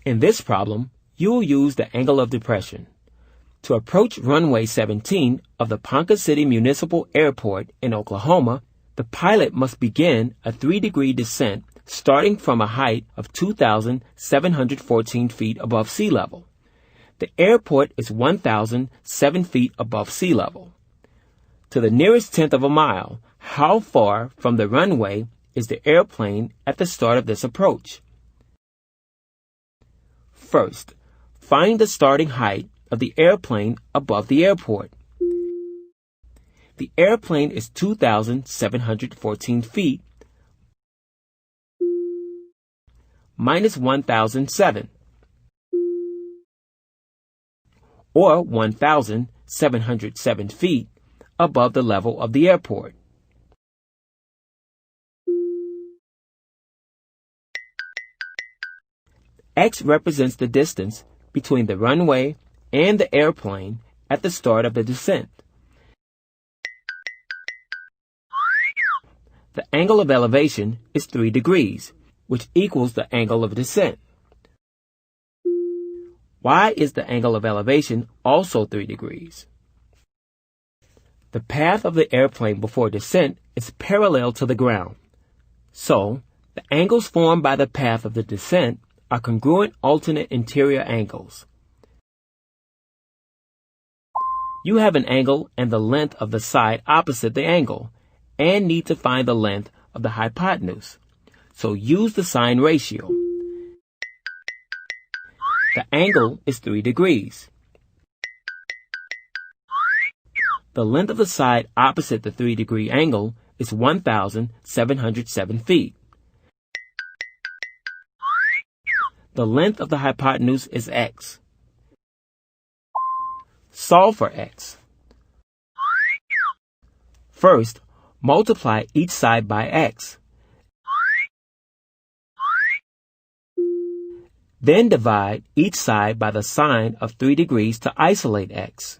In this problem, you will use the angle of depression. To approach runway 17 of the Ponca City Municipal Airport in Oklahoma, the pilot must begin a 3-degree descent starting from a height of 2,714 feet above sea level. The airport is 1,007 feet above sea level. To the nearest tenth of a mile, how far from the runway is the airplane at the start of this approach? First, find the starting height of the airplane above the airport. The airplane is 2,714 feet minus 1,007, or 1,707 feet above the level of the airport. X represents the distance between the runway and the airplane at the start of the descent. The angle of elevation is 3 degrees, which equals the angle of descent. Why is the angle of elevation also 3 degrees? The path of the airplane before descent is parallel to the ground. So, the angles formed by the path of the descent are congruent alternate interior angles. You have an angle and the length of the side opposite the angle, and need to find the length of the hypotenuse. So use the sine ratio. The angle is 3 degrees. The length of the side opposite the 3-degree angle is 1,707 feet. The length of the hypotenuse is x. Solve for x. First, multiply each side by x. Then divide each side by the sine of 3 degrees to isolate x.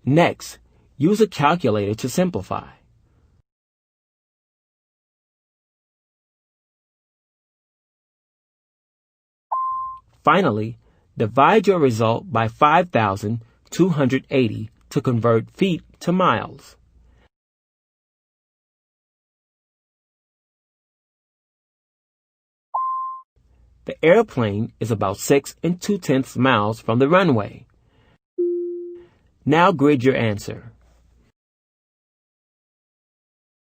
Next, use a calculator to simplify. Finally, divide your result by 5,280 to convert feet to miles. The airplane is about 6 2/10 miles from the runway. Now grid your answer.